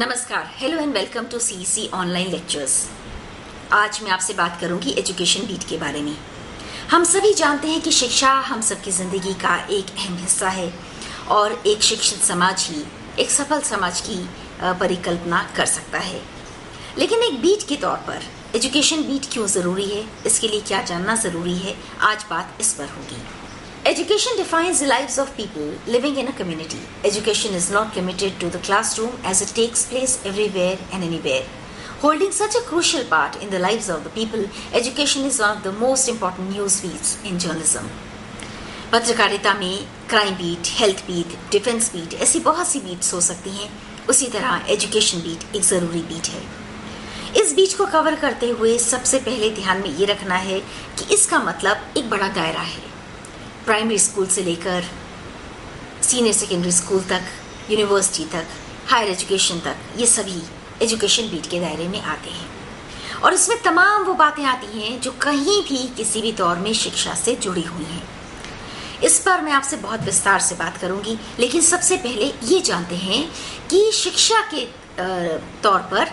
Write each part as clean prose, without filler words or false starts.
नमस्कार, hello and welcome to CEC online lectures. आज मैं आपसे बात करूंगी एजुकेशन बीट के बारे में। हम सभी जानते हैं कि शिक्षा हम सबकी जिंदगी का एक अहम हिस्सा है और एक शिक्षित समाज ही एक सफल समाज की परिकल्पना कर सकता है। लेकिन एक बीट के तौर पर एजुकेशन बीट क्यों जरूरी है, इसके लिए क्या जानना जरूरी है, आज बात इस पर होगी। Education defines the lives of people living in a community. Education is not limited to the classroom as it takes place everywhere and anywhere. Holding such a crucial part in the lives of the people, education is one of the most important news beats in journalism. पत्रकारिता में crime beat, health beat, defence beat ऐसी बहुत सी beats हो सकती हैं। उसी तरह education beat एक ज़रूरी बीट है। इस बीच को कवर करते हुए सबसे पहले ध्यान में ये रखना है कि इसका मतलब एक बड़ा दायरा है। प्राइमरी स्कूल से लेकर सीनियर सेकेंडरी स्कूल तक, यूनिवर्सिटी तक, हायर एजुकेशन तक, ये सभी एजुकेशन बीट के दायरे में आते हैं और इसमें तमाम वो बातें आती हैं जो कहीं भी किसी भी दौर में शिक्षा से जुड़ी हुई हैं। इस पर मैं आपसे बहुत विस्तार से बात करूंगी, लेकिन सबसे पहले ये जानते हैं कि शिक्षा के तौर पर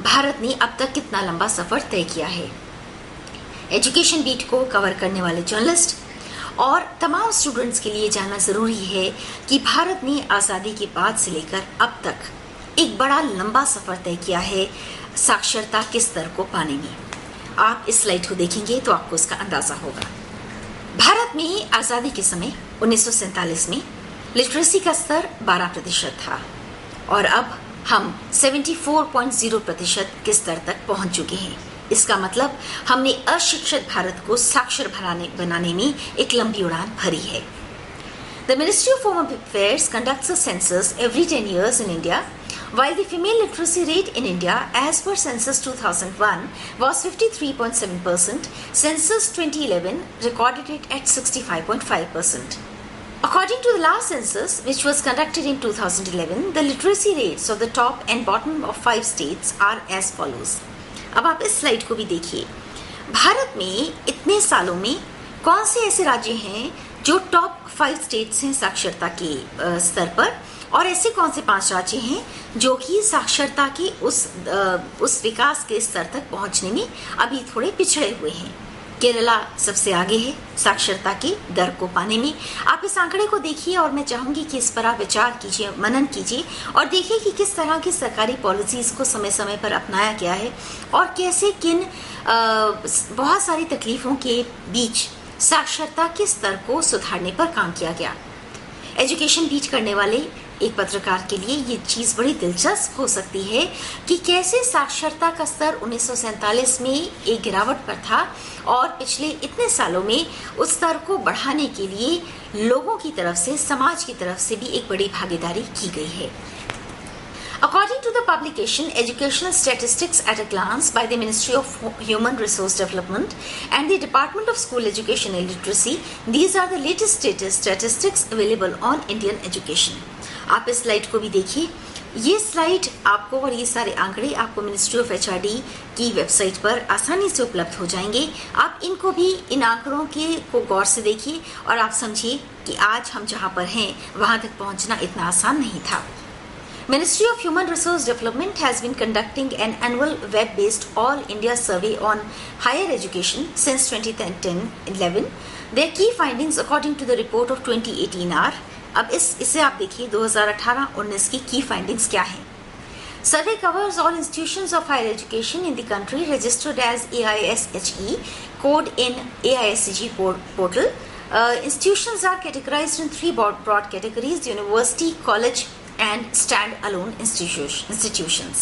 भारत ने अब तक कितना लंबा सफर तय किया है। एजुकेशन बीट को कवर करने वाले जर्नलिस्ट और तमाम स्टूडेंट्स के लिए जानना ज़रूरी है कि भारत ने आज़ादी के बाद से लेकर अब तक एक बड़ा लंबा सफ़र तय किया है साक्षरता के स्तर को पाने में। आप इस स्लाइड को देखेंगे तो आपको इसका अंदाज़ा होगा। भारत में आज़ादी के समय 1947 में लिटरेसी का स्तर 12% था और अब हम 74.0% के स्तर तक पहुंच चुके हैं। इसका मतलब हमने अशिक्षित भारत को साक्षर बनाने में एक लंबी उड़ान भरी है। The Ministry of Home Affairs conducts a census every 10 years in India, while the female literacy rate in India as per census 2001 was 53.7%. Census 2011 recorded it at 65.5%. According to the last census, which was conducted in 2011, the literacy rates of the top and bottom of 5 states are as follows. अब आप इस slide को भी देखिए। भारत में इतने सालों में कौन से ऐसे राज्य हैं जो टॉप 5 स्टेट्स हैं साक्षरता के स्तर पर, और ऐसे कौन से 5 राज्य हैं जो कि साक्षरता के उस विकास के स्तर तक पहुंचने में अभी थोड़े पिछड़े हुए हैं। केरला सबसे आगे है साक्षरता की दर को पाने में। आप इस आंकड़े को देखिए और मैं चाहूंगी कि इस पर आप विचार कीजिए, मनन कीजिए और देखिए कि किस तरह की सरकारी पॉलिसीज को समय समय पर अपनाया गया है और कैसे किन बहुत सारी तकलीफों के बीच साक्षरता के स्तर को सुधारने पर काम किया गया। एजुकेशन बीट करने वाले एक पत्रकार के लिए ये चीज़ बड़ी दिलचस्प हो सकती है कि कैसे साक्षरता का स्तर 1947 में एक गिरावट पर था और पिछले इतने सालों में उस स्तर को बढ़ाने के लिए लोगों की तरफ से, समाज की तरफ से भी एक बड़ी भागीदारी की गई है। According to the publication Educational Statistics at a Glance by the Ministry of Human Resource Development and the Department of School Education and Literacy, these are the latest statistics available on Indian education. आप इस slide को भी देखिए। ये slide आपको और ये सारे आंकड़े आपको मिनिस्ट्री ऑफ एचआरडी की वेबसाइट पर आसानी से उपलब्ध हो जाएंगे। आप इनको भी, इन आंकड़ों के को गौर से देखिए और आप समझिए कि आज हम जहाँ पर हैं वहाँ तक पहुँचना इतना आसान नहीं था। Ministry of Human Resource Development has been conducting an annual web-based All India survey on higher education since 2010-11. Their key findings according to the report of 2018 are, अब इसे आप देखिए 2018-19 की की फाइंडिंग्स क्या हैं। Survey covers all institutions of higher education in the country registered as AISHE code in AISCG portal. Institutions are categorized in 3 broad categories: university, college and stand-alone institutions.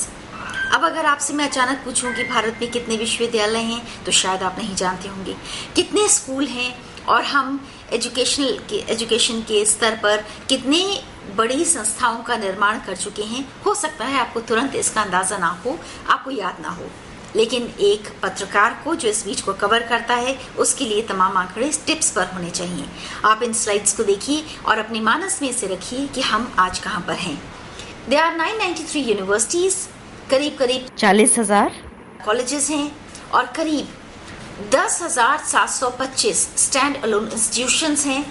अब अगर आपसे मैं अचानक पूछूं कि भारत में कितने विश्वविद्यालय हैं तो शायद आप नहीं जानते होंगे। कितने स्कूल हैं और हम एजुकेशन के स्तर पर कितने बड़ी संस्थाओं का निर्माण कर चुके हैं। हो सकता है आपको तुरंत इसका अंदाजा ना हो, आपको याद ना हो, लेकिन एक पत्रकार को जो इस बीच को कवर करता है उसके लिए तमाम आंकड़े टिप्स पर होने चाहिए। आप इन स्लाइड्स को देखिए और अपने मानस में इसे रखिए कि हम आज कहाँ पर हैं। There are 993 यूनिवर्सिटीज, करीब 40,000 कॉलेजेस हैं और करीब 10,725 स्टैंड अलोन इंस्टीट्यूशंस हैं।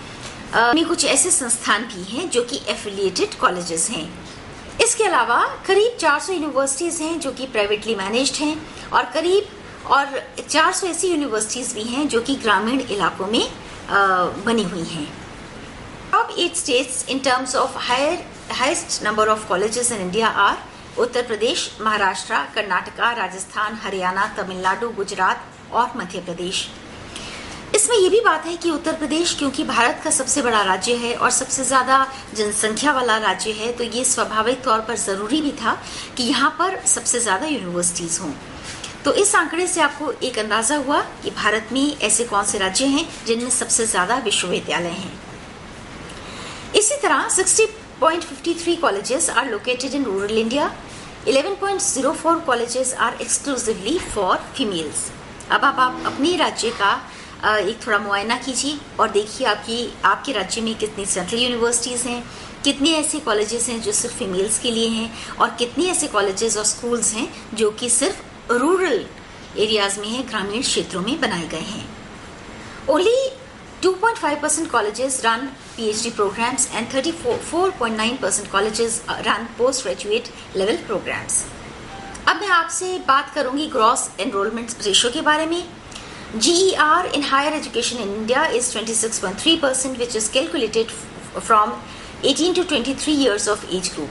में कुछ ऐसे संस्थान भी हैं जो कि एफिलिएटेड कॉलेजेस हैं। इसके अलावा करीब 400 यूनिवर्सिटीज़ हैं जो कि प्राइवेटली मैनेज्ड हैं और 400 ऐसी यूनिवर्सिटीज़ भी हैं जो कि ग्रामीण इलाकों में बनी हुई हैं। Top 8 states in terms of highest number of colleges in India are Uttar Pradesh, Maharashtra, Karnataka, Rajasthan, Haryana, Tamil Nadu, Gujarat और मध्य प्रदेश। इसमें यह भी बात है कि उत्तर प्रदेश क्योंकि भारत का सबसे बड़ा राज्य है और सबसे ज़्यादा जनसंख्या वाला राज्य है, तो ये स्वाभाविक तौर पर ज़रूरी भी था कि यहाँ पर सबसे ज़्यादा यूनिवर्सिटीज़ हों। तो इस आंकड़े से आपको एक अंदाज़ा हुआ कि भारत में ऐसे कौन से राज्य हैं जिनमें सबसे ज़्यादा विश्वविद्यालय हैं। इसी तरह 60.53 colleges are located in rural India. 11.04 colleges are exclusively for females. अब आप अपने राज्य का एक थोड़ा मुआयना कीजिए और देखिए आपके राज्य में कितनी सेंट्रल यूनिवर्सिटीज़ हैं, कितने ऐसे कॉलेजेस हैं जो सिर्फ फीमेल्स के लिए हैं और कितने ऐसे कॉलेजेस और स्कूल्स हैं जो कि सिर्फ रूरल एरियाज में हैं, ग्रामीण क्षेत्रों में बनाए गए हैं। Only 2.5% colleges run PhD programs and 34.9% colleges run postgraduate level programs. अब मैं आपसे बात करूंगी ग्रॉस एनरोलमेंट रेशो के बारे में। GER in higher education in India is 26.3%, which is calculated from 18 to 23 years of age group.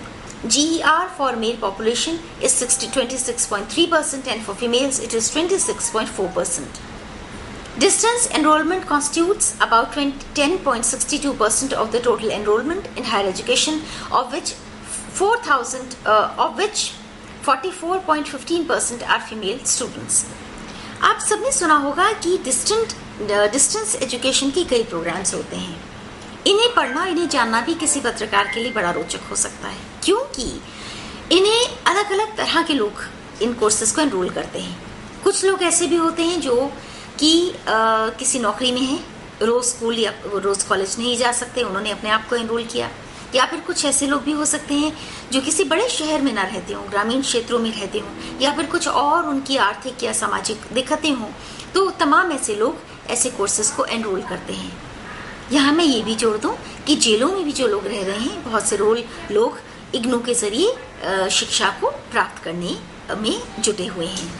GER for male population is 26.3% and for females it is 26.4%. Distance enrollment constitutes about 10.62% of the total enrollment in higher education, of which 44.15% are female students. आप सबने सुना होगा कि distance education की कई programmes होते हैं। इन्हें पढ़ना, इन्हें जानना भी किसी पत्रकार के लिए बड़ा रोचक हो सकता है, क्योंकि इन्हें अलग अलग तरह के लोग इन कोर्सेज को एनरोल करते हैं। कुछ लोग ऐसे भी होते हैं जो कि किसी नौकरी में हैं, रोज स्कूल या रोज कॉलेज नहीं जा सकते, उन्होंने अपने आप को एनरोल किया। या फिर कुछ ऐसे लोग भी हो सकते हैं जो किसी बड़े शहर में ना रहते हों, ग्रामीण क्षेत्रों में रहते हों, या फिर कुछ और उनकी आर्थिक या सामाजिक दिक्कतें हों, तो तमाम ऐसे लोग ऐसे कोर्सेज को एनरोल करते हैं। यहाँ मैं ये भी जोड़ दूँ कि जेलों में भी जो लोग रह रहे हैं, बहुत से लोग इग्नू के जरिए शिक्षा को प्राप्त करने में जुटे हुए हैं।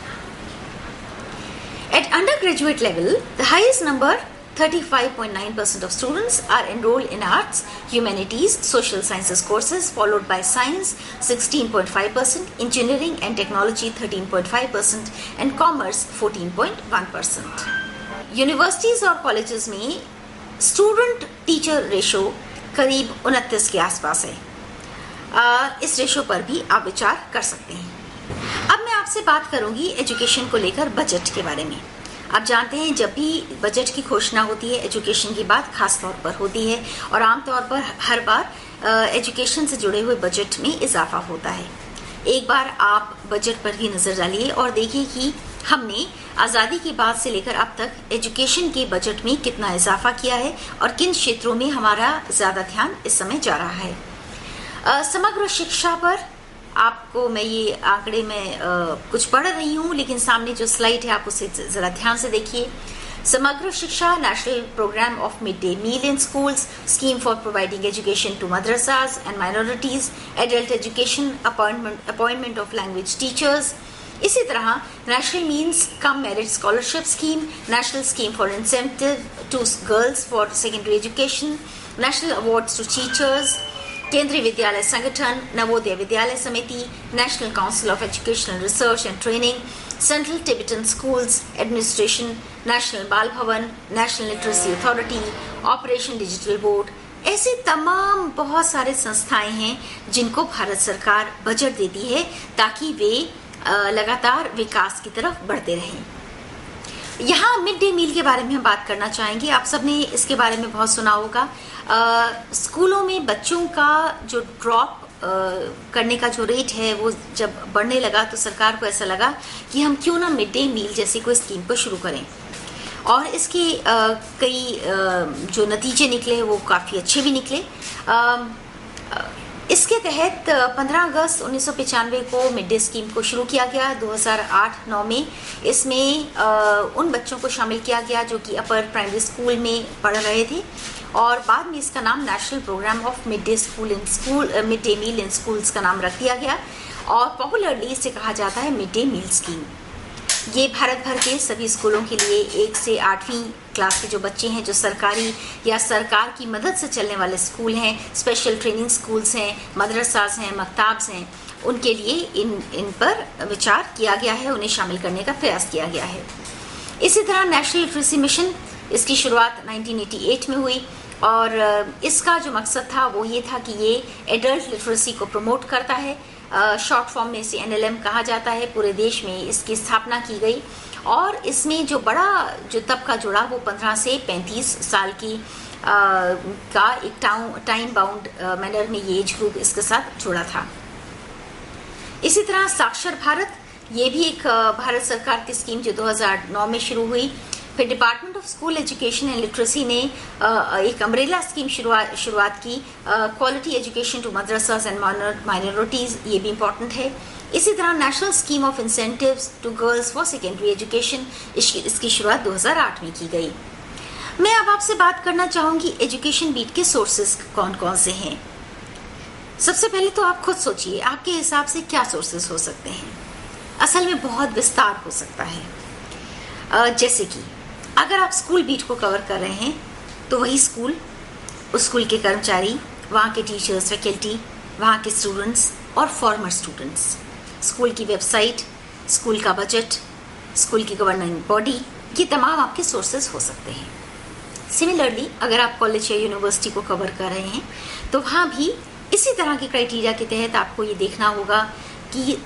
At undergraduate level, the highest number, 35.9% of students are enrolled in arts, humanities, social sciences courses, followed by science, 16.5%, engineering and technology, 13.5%, and commerce, 14.1%. Universities और कॉलेजेस में स्टूडेंट टीचर रेशो करीब 29 के आसपास है। इस रेशो पर भी आप विचार कर सकते हैं। अब मैं आपसे बात करूंगी एजुकेशन को लेकर बजट के बारे में। आप जानते हैं जब भी बजट की घोषणा होती है, एजुकेशन की बात खास तौर पर होती है और आमतौर पर हर बार एजुकेशन से जुड़े हुए बजट में इजाफा होता है। एक बार आप बजट पर भी नजर डालिए और देखिए कि हमने आज़ादी के बाद से लेकर अब तक एजुकेशन के बजट में कितना इजाफा किया है और किन क्षेत्रों में हमारा ज़्यादा ध्यान इस समय जा रहा है। समग्र शिक्षा पर आपको मैं ये आंकड़े में कुछ पढ़ रही हूँ, लेकिन सामने जो स्लाइड है आप उसे ज़रा ध्यान से देखिए। Samagra Shiksha, national programme of mid day meal in schools, scheme for providing education to madrasas and minorities, adult education, appointment of language teachers. इसी तरह national means cum merit scholarship scheme, national scheme for incentive to girls for secondary education, national awards to teachers, Kendriya Vidyalaya Sangathan, Navodaya Vidyalaya Samiti, national council of educational research and training, central Tibetan schools administration, national Bal Bhavan, national literacy authority, operation digital board. ऐसे तमाम बहुत सारे संस्थाएं हैं जिनको भारत सरकार budget देती है ताकि वे लगातार विकास की तरफ बढ़ते रहें। यहाँ मिड डे मील के बारे में हम बात करना चाहेंगे। आप सबने इसके बारे में बहुत सुना होगा। स्कूलों में बच्चों का जो ड्रॉप करने का जो रेट है वो जब बढ़ने लगा तो सरकार को ऐसा लगा कि हम क्यों ना मिड डे मील जैसी कोई स्कीम को शुरू करें, और इसके कई जो नतीजे निकले वो काफ़ी अच्छे भी निकले। इसके तहत 15 अगस्त 1995 को मिड डे स्कीम को शुरू किया गया। 2008-9 में इसमें उन बच्चों को शामिल किया गया जो कि अपर प्राइमरी स्कूल में पढ़ रहे थे और बाद में इसका नाम national programme of mid day meal in schools का नाम रख दिया गया और पॉपुलरली इसे कहा जाता है मिड डे मील स्कीम। ये भारत भर के सभी स्कूलों के लिए 1 से 8वीं क्लास के जो बच्चे हैं, जो सरकारी या सरकार की मदद से चलने वाले स्कूल हैं, स्पेशल ट्रेनिंग स्कूल्स हैं, मदरसास हैं, मकताब्स हैं, उनके लिए इन पर विचार किया गया है, उन्हें शामिल करने का प्रयास किया गया है। इसी तरह नेशनल लिटरेसी मिशन, इसकी शुरुआत 1988 में हुई और इसका जो मकसद था वो ये था कि ये एडल्ट लिटरेसी को प्रमोट करता है। शॉर्ट फॉर्म में इसे NLM कहा जाता है। पूरे देश में इसकी स्थापना की गई और इसमें जो तबका जुड़ा वो 15 से 35 साल की का एक टाइम बाउंड मैनर में ये एज ग्रुप इसके साथ जुड़ा था। इसी तरह साक्षर भारत, ये भी एक भारत सरकार की स्कीम जो 2009 में शुरू हुई। फिर department of school education and literacy ने एक अम्ब्रेला स्कीम शुरुआत की, quality education to madrasas and minorities, ये भी इम्पोर्टेंट है। इसी तरह national scheme of incentives to girls for secondary education, इसकी शुरुआत 2008 में की गई। मैं अब आपसे बात करना चाहूंगी एजुकेशन बीट के सोर्सेज कौन कौन से हैं। सबसे पहले तो आप खुद सोचिए, आपके हिसाब से क्या सोर्सेज हो सकते हैं। असल में बहुत विस्तार हो सकता है। जैसे कि अगर आप स्कूल बीट को कवर कर रहे हैं तो वही स्कूल, उस स्कूल के कर्मचारी, वहाँ के टीचर्स, फैकल्टी, वहाँ के स्टूडेंट्स और फॉर्मर स्टूडेंट्स, स्कूल की वेबसाइट, स्कूल का बजट, स्कूल की गवर्निंग बॉडी, ये तमाम आपके सोर्सेज हो सकते हैं। सिमिलरली अगर आप कॉलेज या यूनिवर्सिटी को कवर कर रहे हैं तो वहाँ भी इसी तरह के क्राइटेरिया के तहत आपको ये देखना होगा कि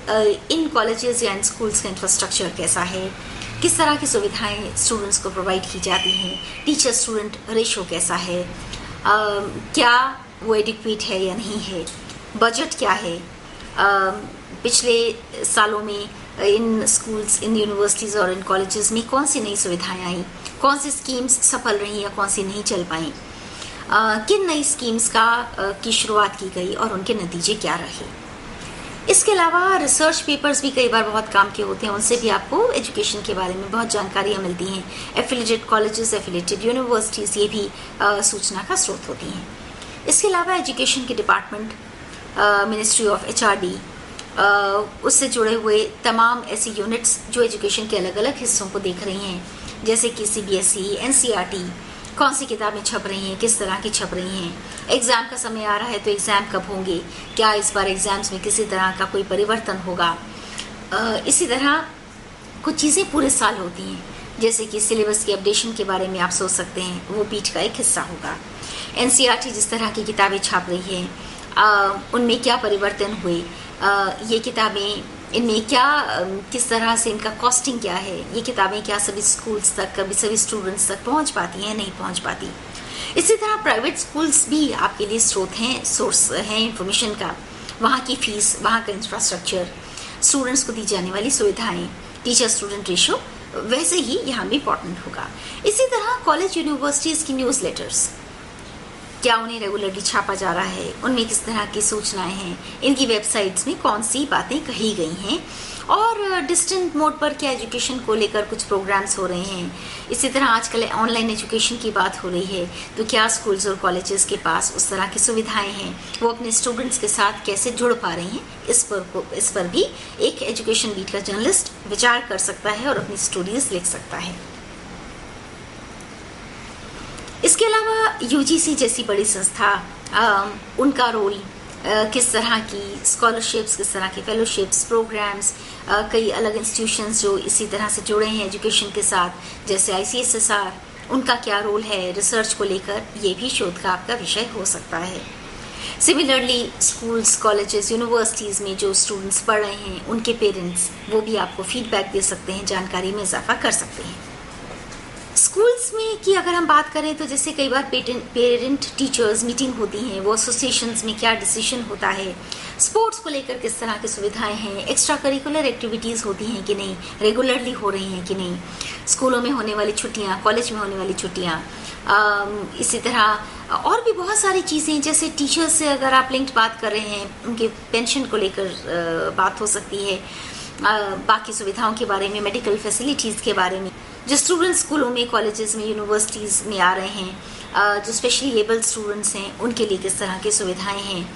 इन कॉलेजेस या इन स्कूल्स का इंफ्रास्ट्रक्चर कैसा है, किस तरह की सुविधाएं स्टूडेंट्स को प्रोवाइड की जाती हैं, टीचर स्टूडेंट रेशो कैसा है, क्या वो एडिक्वेट है या नहीं है, बजट क्या है, पिछले सालों में इन स्कूल्स, इन यूनिवर्सिटीज़ और इन कॉलेजेस में कौन सी नई सुविधाएं आई, कौन सी स्कीम्स सफल रही या कौन सी नहीं चल पाई, किन नई स्कीम्स की शुरुआत की गई और उनके नतीजे क्या रहे। इसके अलावा रिसर्च पेपर्स भी कई बार बहुत काम के होते हैं, उनसे भी आपको एजुकेशन के बारे में बहुत जानकारियाँ मिलती हैं। एफिलिएटेड कॉलेजेस, एफिलिएटेड यूनिवर्सिटीज़, ये भी सूचना का स्रोत होती हैं। इसके अलावा एजुकेशन के डिपार्टमेंट, मिनिस्ट्री ऑफ HRD, उससे जुड़े हुए तमाम ऐसी यूनिट्स जो एजुकेशन के अलग अलग हिस्सों को देख रही हैं, जैसे कि CBSE, NCERT, कौन सी किताबें छप रही हैं, किस तरह की छप रही हैं, एग्ज़ाम का समय आ रहा है तो एग्ज़ाम कब होंगे, क्या इस बार एग्ज़ाम्स में किसी तरह का कोई परिवर्तन होगा। इसी तरह कुछ चीज़ें पूरे साल होती हैं, जैसे कि सिलेबस की अपडेशन के बारे में आप सोच सकते हैं, वो बीट का एक हिस्सा होगा। NCERT जिस तरह की किताबें छाप रही है उनमें क्या परिवर्तन हुए, ये किताबें, इनमें क्या, किस तरह से इनका कॉस्टिंग क्या है, ये किताबें क्या सभी स्कूल्स तक, कभी सभी स्टूडेंट्स तक पहुंच पाती हैं, नहीं पहुंच पाती। इसी तरह प्राइवेट स्कूल्स भी आपके लिए सोर्स हैं इंफॉर्मेशन का, वहाँ की फीस, वहाँ का इंफ्रास्ट्रक्चर, स्टूडेंट्स को दी जाने वाली सुविधाएं, टीचर स्टूडेंट रेशो, वैसे ही यहाँ भी इम्पोर्टेंट होगा। इसी तरह कॉलेज यूनिवर्सिटीज़ की न्यूज़ लेटर्स, क्या उन्हें रेगुलरली छापा जा रहा है, उनमें किस तरह की सूचनाएं हैं, इनकी वेबसाइट्स में कौन सी बातें कही गई हैं, और डिस्टेंट मोड पर क्या एजुकेशन को लेकर कुछ प्रोग्राम्स हो रहे हैं। इसी तरह आजकल ऑनलाइन एजुकेशन की बात हो रही है, तो क्या स्कूल्स और कॉलेजेस के पास उस तरह की सुविधाएं हैं, वो अपने स्टूडेंट्स के साथ कैसे जुड़ पा रहे हैं, इस पर भी एक एजुकेशन बीट का जर्नलिस्ट विचार कर सकता है और अपनी स्टोरीज लिख सकता है। इसके अलावा UGC जैसी बड़ी संस्था, उनका रोल, किस तरह की स्कॉलरशिप्स, किस तरह के फेलोशिप्स, प्रोग्राम्स, कई अलग इंस्टीट्यूशंस जो इसी तरह से जुड़े हैं एजुकेशन के साथ, जैसे ICSSR, उनका क्या रोल है रिसर्च को लेकर, ये भी शोध का आपका विषय हो सकता है। सिमिलरली स्कूल्स, कॉलेजेस, यूनिवर्सिटीज़ में जो स्टूडेंट्स पढ़ रहे हैं, उनके पेरेंट्स, वो भी आपको फीडबैक दे सकते हैं, जानकारी में इजाफा कर सकते हैं। स्कूल्स में की अगर हम बात करें तो जैसे कई बार पेरेंट टीचर्स मीटिंग होती हैं, वो एसोसिएशंस में क्या डिसीजन होता है, स्पोर्ट्स को लेकर किस तरह की सुविधाएं हैं, एक्स्ट्रा करिकुलर एक्टिविटीज़ होती हैं कि नहीं, रेगुलरली हो रही हैं कि नहीं, स्कूलों में होने वाली छुट्टियां, कॉलेज में होने वाली छुट्टियां, इसी तरह और भी बहुत सारी चीज़ें, जैसे टीचर्स से अगर आप लिंक्ड बात कर रहे हैं, उनके पेंशन को लेकर बात हो सकती है, बाकी सुविधाओं के बारे में, मेडिकल फैसिलिटीज़ के बारे में। जो स्टूडेंट स्कूलों में, कॉलेजेस में, यूनिवर्सिटीज़ में आ रहे हैं, जो स्पेशली एबल स्टूडेंट्स हैं उनके लिए किस तरह की सुविधाएं हैं,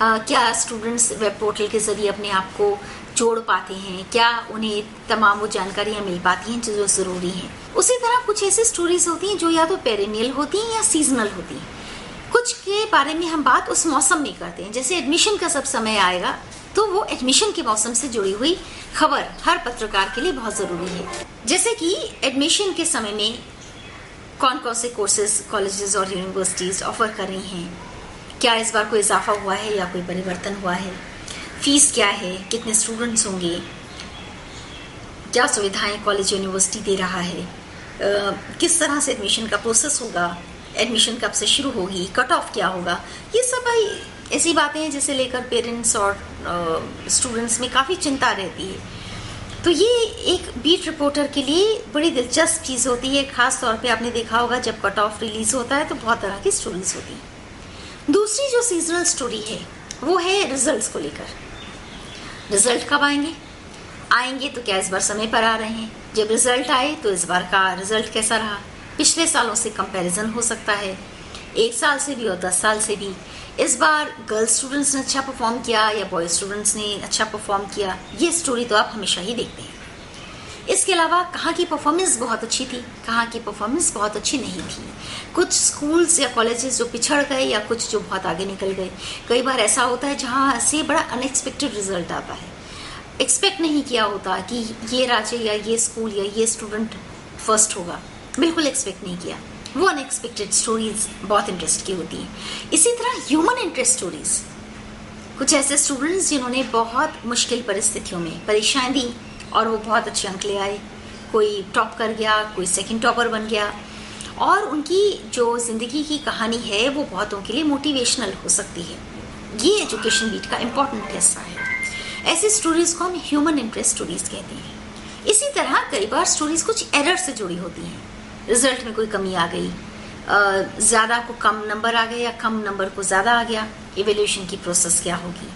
क्या स्टूडेंट्स वेब पोर्टल के ज़रिए अपने आप को जोड़ पाते हैं, क्या उन्हें तमाम वो जानकारियाँ मिल पाती हैं जो ज़रूरी हैं। उसी तरह कुछ ऐसी स्टोरीज होती हैं जो या तो पेरेनियल होती हैं या सीजनल होती हैं। कुछ के बारे में हम बात उस मौसम में करते हैं, जैसे एडमिशन का सब समय आएगा तो वो एडमिशन के मौसम से जुड़ी हुई खबर हर पत्रकार के लिए बहुत ज़रूरी है। जैसे कि एडमिशन के समय में कौन कौन से कोर्सेज कॉलेजेस और यूनिवर्सिटीज़ ऑफर कर रही हैं, क्या इस बार कोई इजाफा हुआ है या कोई परिवर्तन हुआ है, फीस क्या है, कितने स्टूडेंट्स होंगे, क्या सुविधाएं कॉलेज यूनिवर्सिटी दे रहा है, किस तरह से एडमिशन का प्रोसेस होगा, एडमिशन कब से शुरू होगी, कट ऑफ क्या होगा। ये सब भाई ऐसी बातें हैं जिसे लेकर पेरेंट्स और स्टूडेंट्स में काफ़ी चिंता रहती है। तो ये एक बीट रिपोर्टर के लिए बड़ी दिलचस्प चीज़ होती है। खास तौर पे आपने देखा होगा जब कट ऑफ रिलीज होता है तो बहुत तरह की स्टोरीज होती हैं। दूसरी जो सीजनल स्टोरी है वो है रिजल्ट्स को लेकर। रिजल्ट कब आएंगे तो क्या इस बार समय पर आ रहे हैं, जब रिजल्ट आए तो इस बार का रिजल्ट कैसा रहा, पिछले सालों से कंपैरिजन हो सकता है, 1 साल से भी और 10 साल से भी। इस बार गर्ल्स स्टूडेंट्स ने अच्छा परफॉर्म किया या बॉयज स्टूडेंट्स ने अच्छा परफॉर्म किया, ये स्टोरी तो आप हमेशा ही देखते हैं। इसके अलावा कहाँ की परफॉर्मेंस बहुत अच्छी थी, कहाँ की परफॉर्मेंस बहुत अच्छी नहीं थी, कुछ स्कूल्स या कॉलेजेस जो पिछड़ गए या कुछ जो बहुत आगे निकल गए। कई बार ऐसा होता है जहाँ से बड़ा अनएक्सपेक्टेड रिजल्ट आता है, एक्सपेक्ट नहीं किया होता कि ये राज्य या ये स्कूल या ये स्टूडेंट फर्स्ट होगा, बिल्कुल एक्सपेक्ट नहीं किया। वो अनएक्सपेक्टेड स्टोरीज बहुत इंटरेस्ट की होती हैं। इसी तरह ह्यूमन इंटरेस्ट स्टोरीज, कुछ ऐसे स्टूडेंट्स जिन्होंने बहुत मुश्किल परिस्थितियों में परीक्षाएं दी और वो बहुत अच्छे अंक ले आए, कोई टॉप कर गया, कोई सेकंड टॉपर बन गया, और उनकी जो जिंदगी की कहानी है वो बहुतों के लिए मोटिवेशनल हो सकती है। ये एजुकेशन बीट का इम्पोर्टेंट हिस्सा है। ऐसी स्टोरीज को हम ह्यूमन इंटरेस्ट स्टोरीज कहते हैं। इसी तरह कई बार स्टोरीज कुछ एरर से जुड़ी होती हैं। रिजल्ट में कोई कमी आ गई, ज़्यादा को कम नंबर आ गया या कम नंबर को ज़्यादा आ गया, इवेल्यूशन की प्रोसेस क्या होगी,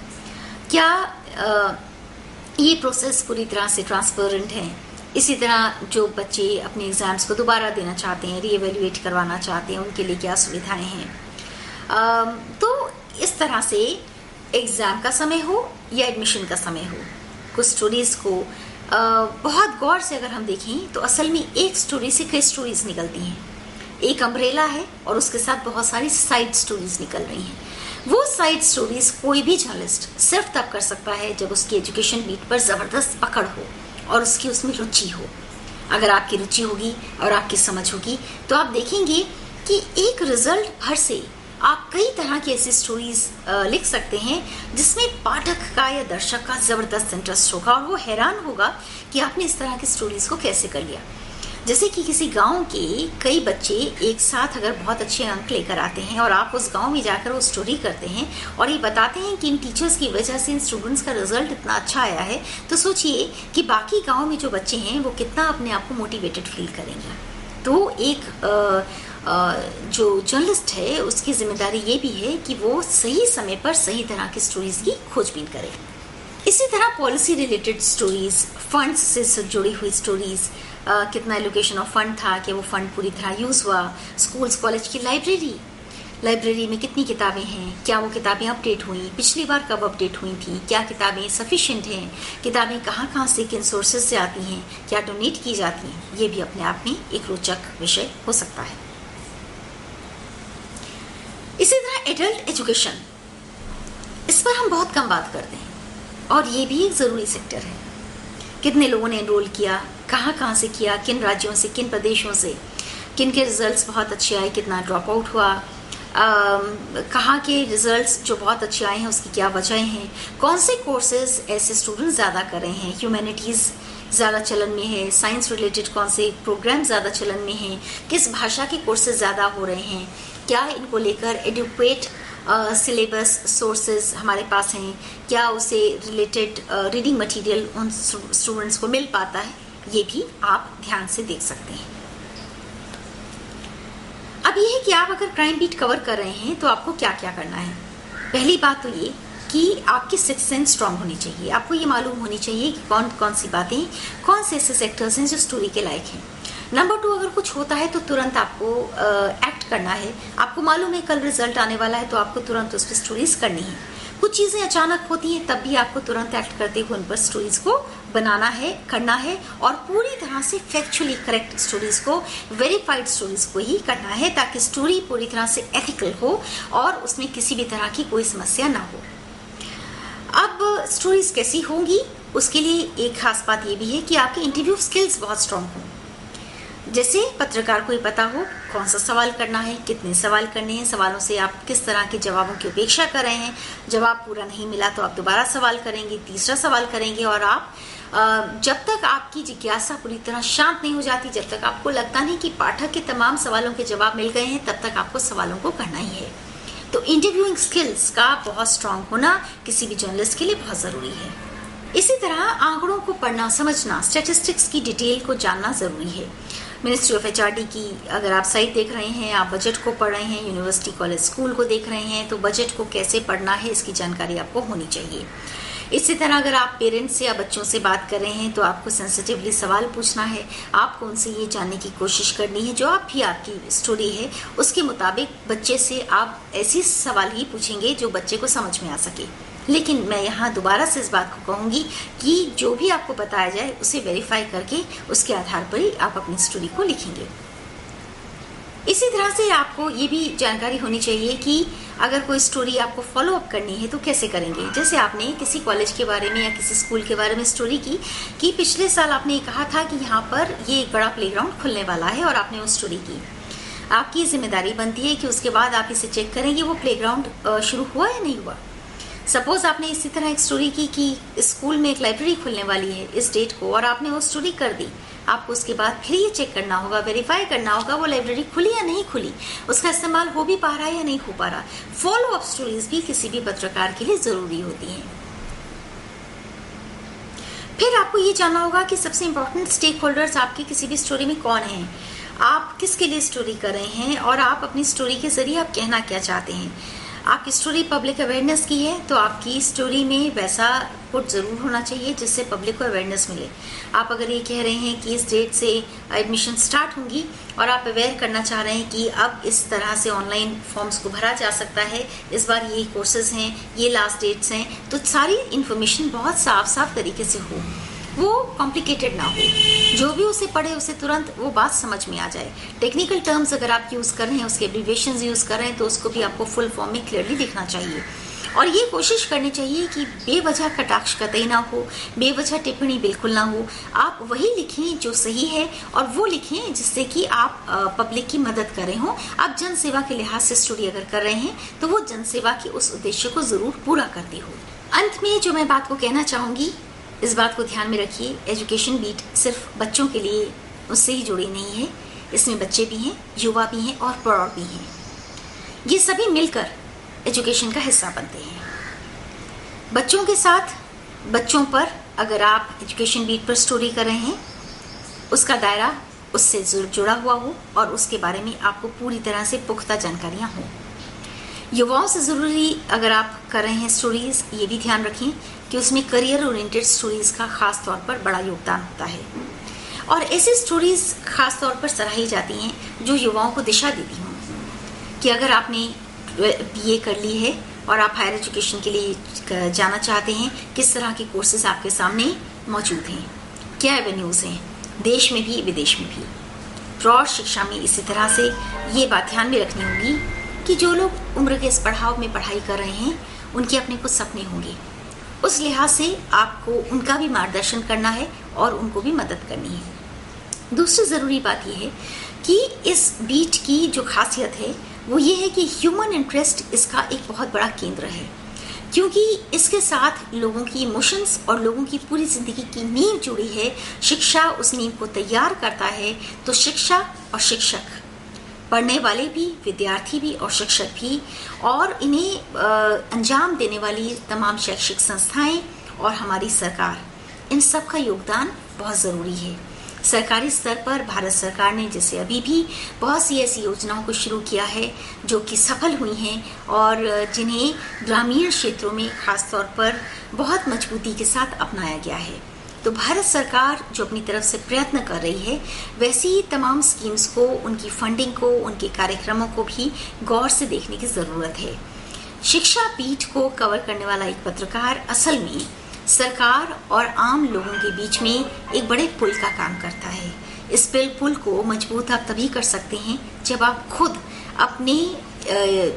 क्या ये प्रोसेस पूरी तरह से ट्रांसपेरेंट है। इसी तरह जो बच्चे अपने एग्ज़ाम्स को दोबारा देना चाहते हैं, रीएवेल्यूएट करवाना चाहते हैं, उनके लिए क्या सुविधाएं हैं। तो इस तरह से एग्ज़ाम का समय हो या एडमिशन का समय हो, कुछ स्टोरीज़ को बहुत गौर से अगर हम देखें तो असल में एक स्टोरी से कई स्टोरीज निकलती हैं। एक अम्ब्रेला है और उसके साथ बहुत सारी साइड स्टोरीज निकल रही हैं। वो साइड स्टोरीज कोई भी जर्नलिस्ट सिर्फ तब कर सकता है जब उसकी एजुकेशन बीट पर ज़बरदस्त पकड़ हो और उसकी उसमें रुचि हो। अगर आपकी रुचि होगी और आपकी समझ होगी तो आप देखेंगे कि एक रिजल्ट भर से आप कई तरह की ऐसी स्टोरीज लिख सकते हैं जिसमें पाठक का या दर्शक का ज़बरदस्त इंटरेस्ट होगा और वो हैरान होगा कि आपने इस तरह की स्टोरीज को कैसे कर लिया। जैसे कि किसी गांव के कई बच्चे एक साथ अगर बहुत अच्छे अंक लेकर आते हैं और आप उस गांव में जाकर वो स्टोरी करते हैं और ये बताते हैं कि इन टीचर्स की वजह से इन स्टूडेंट्स का रिजल्ट इतना अच्छा आया है, तो सोचिए कि बाकी गाँव में जो बच्चे हैं वो कितना अपने आप को मोटिवेटेड फील करेंगे। तो एक जो जर्नलिस्ट है उसकी जिम्मेदारी ये भी है कि वो सही समय पर सही तरह की स्टोरीज की खोजबीन करे। इसी तरह पॉलिसी रिलेटेड स्टोरीज, फंड्स से जुड़ी हुई स्टोरीज, कितना एलोकेशन ऑफ फंड था, कि वो फंड पूरी तरह यूज़ हुआ, स्कूल्स कॉलेज की लाइब्रेरी में कितनी किताबें हैं, क्या वो किताबें अपडेट हुई, पिछली बार कब अपडेट हुई थी, क्या किताबें सफिशिएंट हैं, किताबें कहाँ से किन सोर्सेज से आती हैं, क्या डोनेट की जाती हैं। ये भी अपने आप में एक रोचक विषय हो सकता है। इसी तरह एडल्ट एजुकेशन, इस पर हम बहुत कम बात करते हैं और ये भी एक ज़रूरी सेक्टर है। कितने लोगों ने एनरोल किया, कहाँ से किया, किन राज्यों से, किन प्रदेशों से, किन के रिजल्ट्स बहुत अच्छे आए, कितना ड्रॉप आउट हुआ, कहाँ के रिजल्ट्स जो बहुत अच्छे आए हैं उसकी क्या वजह हैं, कौन से कोर्सेज ऐसे स्टूडेंट्स ज़्यादा कर रहे हैं, ह्यूमैनिटीज़ ज़्यादा चलन में है, साइंस रिलेटेड कौन से प्रोग्राम ज़्यादा चलन में हैं, किस भाषा के कोर्सेज ज़्यादा हो रहे हैं, क्या इनको लेकर एडुक्वेट सिलेबस सोर्सेज हमारे पास हैं, क्या उसे रिलेटेड रीडिंग मटेरियल उन स्टूडेंट्स को मिल पाता है, ये भी आप ध्यान से देख सकते हैं। अब ये है कि आप अगर क्राइम बीट कवर कर रहे हैं तो आपको क्या क्या करना है। पहली बात तो ये कि आपकी सिक्स सेंस स्ट्रांग होनी चाहिए। आपको ये मालूम होनी चाहिए कि कौन कौन सी बातें, कौन से ऐसे सेक्टर्स हैं जो स्टोरी के लायक हैं। नंबर 2, अगर कुछ होता है तो तुरंत आपको एक्ट करना है। आपको मालूम है कल रिजल्ट आने वाला है, तो आपको तुरंत उस पर स्टोरीज करनी है। कुछ चीजें अचानक होती हैं, तब भी आपको तुरंत एक्ट करते हुए उन पर स्टोरीज को बनाना है, करना है, और पूरी तरह से फैक्चुअली करेक्ट स्टोरीज को, वेरीफाइड स्टोरीज को ही करना है, ताकि स्टोरी पूरी तरह से एथिकल हो और उसमें किसी भी तरह की कोई समस्या ना हो। अब स्टोरीज कैसी होंगी, उसके लिए एक खास बात यह भी है कि आपके इंटरव्यू स्किल्स बहुत स्ट्रांग हों। जैसे पत्रकार को ये पता हो कौन सा सवाल करना है, कितने सवाल करने हैं, सवालों से आप किस तरह के जवाबों की अपेक्षा कर रहे हैं। जवाब पूरा नहीं मिला तो आप दोबारा सवाल करेंगे, तीसरा सवाल करेंगे, और आप जब तक आपकी जिज्ञासा पूरी तरह शांत नहीं हो जाती, जब तक आपको लगता नहीं कि पाठक के तमाम सवालों के जवाब मिल गए हैं, तब तक आपको सवालों को करना ही है। तो इंटरव्यूइंग स्किल्स का बहुत स्ट्रांग होना किसी भी जर्नलिस्ट के लिए बहुत जरूरी है। इसी तरह आंकड़ों को पढ़ना, समझना, स्टैटिस्टिक्स की डिटेल को जानना जरूरी है। मिनिस्ट्री ऑफ एचआरडी की अगर आप साइट देख रहे हैं, आप बजट को पढ़ रहे हैं, यूनिवर्सिटी, कॉलेज, स्कूल को देख रहे हैं, तो बजट को कैसे पढ़ना है इसकी जानकारी आपको होनी चाहिए। इसी तरह अगर आप पेरेंट्स या बच्चों से बात कर रहे हैं तो आपको सेंसिटिवली सवाल पूछना है। आपको उनसे ये जानने की कोशिश करनी है, जो आप भी आपकी स्टोरी है उसके मुताबिक बच्चे से आप ऐसी सवाल ही पूछेंगे जो बच्चे को समझ में आ सके। लेकिन मैं यहाँ दोबारा से इस बात को कहूँगी कि जो भी आपको बताया जाए उसे वेरीफाई करके उसके आधार पर ही आप अपनी स्टोरी को लिखेंगे। इसी तरह से आपको ये भी जानकारी होनी चाहिए कि अगर कोई स्टोरी आपको फॉलो अप करनी है तो कैसे करेंगे। जैसे आपने किसी कॉलेज के बारे में या किसी स्कूल के बारे में स्टोरी की कि पिछले साल आपने कहा था कि यहाँ पर ये एक बड़ा प्लेग्राउंड खुलने वाला है, और आपने वो स्टोरी की। आपकी जिम्मेदारी बनती है कि उसके बाद आप इसे चेक करेंगे वो प्लेग्राउंड शुरू हुआ या नहीं हुआ। सपोज आपने इसी तरह एक स्टोरी की कि स्कूल में एक लाइब्रेरी खुलने वाली है इस डेट को, और आपने वो स्टोरी कर दी। आपको उसके बाद फिर ये चेक करना होगा, वेरीफाई करना होगा वो लाइब्रेरी खुली या नहीं खुली, उसका इस्तेमाल हो भी पा रहा है या नहीं हो पा रहा। फॉलो अप स्टोरीज भी किसी भी पत्रकार के लिए जरूरी होती हैं। फिर आपको ये जानना होगा कि सबसे इंपॉर्टेंट स्टेक होल्डर्स आपकी किसी भी स्टोरी में कौन है, आप किसके लिए स्टोरी कर रहे हैं, और आप अपनी स्टोरी के जरिए आप कहना क्या चाहते हैं। आपकी स्टोरी पब्लिक अवेयरनेस की है तो आपकी स्टोरी में वैसा पुट जरूर होना चाहिए जिससे पब्लिक को अवेयरनेस मिले। आप अगर ये कह रहे हैं कि इस डेट से एडमिशन स्टार्ट होंगी और आप अवेयर करना चाह रहे हैं कि अब इस तरह से ऑनलाइन फॉर्म्स को भरा जा सकता है, इस बार ये कोर्सेज हैं, ये लास्ट डेट्स हैं, तो सारी इन्फॉर्मेशन बहुत साफ साफ तरीके से हो, वो कॉम्प्लिकेटेड ना हो, जो भी उसे पढ़े उसे तुरंत वो बात समझ में आ जाए। टेक्निकल टर्म्स अगर आप यूज कर रहे हैं, उसके एब्रिविएशंस यूज कर रहे हैं, तो उसको भी आपको फुल फॉर्म में क्लियरली दिखना चाहिए। और ये कोशिश करनी चाहिए कि बेवजह कटाक्ष कतई ना हो, बेवजह टिप्पणी बिल्कुल ना हो। आप वही लिखें जो सही है, और वो लिखें जिससे कि आप पब्लिक की मदद कर रहे हो। आप जन सेवा के लिहाज से स्टोरी अगर कर रहे हैं तो वो जन सेवा के उस उद्देश्य को जरूर पूरा करती हो। अंत में जो मैं बात को कहना चाहूंगी, इस बात को ध्यान में रखिए, एजुकेशन बीट सिर्फ बच्चों के लिए उससे ही जुड़ी नहीं है, इसमें बच्चे भी हैं, युवा भी हैं और प्रौढ़ भी हैं। ये सभी मिलकर एजुकेशन का हिस्सा बनते हैं। बच्चों के साथ बच्चों पर अगर आप एजुकेशन बीट पर स्टोरी कर रहे हैं, उसका दायरा उससे जुड़ा हुआ हो और उसके बारे में आपको पूरी तरह से पुख्ता जानकारियां हों। युवाओं से ज़रूरी अगर आप कर रहे हैं स्टोरीज, ये भी ध्यान रखें कि उसमें करियर ओरिएंटेड स्टोरीज का खास तौर पर बड़ा योगदान होता है, और ऐसी स्टोरीज खास तौर पर सराही जाती हैं जो युवाओं को दिशा देती हों कि अगर आपने बीए कर ली है और आप हायर एजुकेशन के लिए जाना चाहते हैं, किस तरह के कोर्सेज आपके सामने मौजूद हैं, क्या एवेन्यूज़ हैं, देश में भी विदेश में भी। प्रौढ़ शिक्षा में इसी तरह से ये बात ध्यान में रखनी होगी कि जो लोग उम्र के इस पड़ाव में पढ़ाई कर रहे हैं उनके अपने कुछ सपने होंगे, उस लिहाज से आपको उनका भी मार्गदर्शन करना है और उनको भी मदद करनी है। दूसरी ज़रूरी बात यह है कि इस बीट की जो खासियत है वो ये है कि ह्यूमन इंटरेस्ट इसका एक बहुत बड़ा केंद्र है, क्योंकि इसके साथ लोगों की इमोशंस और लोगों की पूरी जिंदगी की नींव जुड़ी है। शिक्षा उस नींव को तैयार करता है, तो शिक्षा और शिक्षक, पढ़ने वाले भी, विद्यार्थी भी और शिक्षक भी, और इन्हें अंजाम देने वाली तमाम शैक्षिक संस्थाएं और हमारी सरकार, इन सब का योगदान बहुत ज़रूरी है। सरकारी स्तर पर भारत सरकार ने जैसे अभी भी बहुत सी ऐसी योजनाओं को शुरू किया है जो कि सफल हुई हैं और जिन्हें ग्रामीण क्षेत्रों में खास तौर पर बहुत मजबूती के साथ अपनाया गया है। तो भारत सरकार जो अपनी तरफ से प्रयत्न कर रही है, वैसी ही तमाम स्कीम्स को, उनकी फंडिंग को, उनके कार्यक्रमों को भी गौर से देखने की जरूरत है। शिक्षा पीठ को कवर करने वाला एक पत्रकार असल में सरकार और आम लोगों के बीच में एक बड़े पुल का काम करता है। इस पुल को मजबूत आप तभी कर सकते हैं जब आप खुद अपने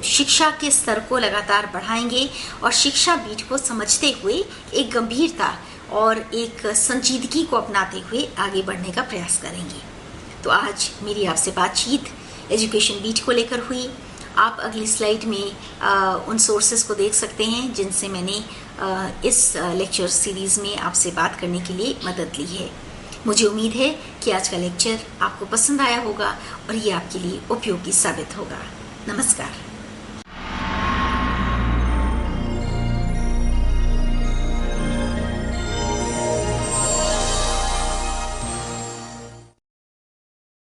शिक्षा के स्तर को लगातार बढ़ाएंगे और शिक्षा पीठ को समझते हुए एक गंभीरता और एक संजीदगी को अपनाते हुए आगे बढ़ने का प्रयास करेंगे। तो आज मेरी आपसे बातचीत एजुकेशन बीट को लेकर हुई। आप अगली स्लाइड में उन सोर्सेज को देख सकते हैं जिनसे मैंने इस लेक्चर सीरीज में आपसे बात करने के लिए मदद ली है। मुझे उम्मीद है कि आज का लेक्चर आपको पसंद आया होगा और ये आपके लिए उपयोगी साबित होगा। नमस्कार।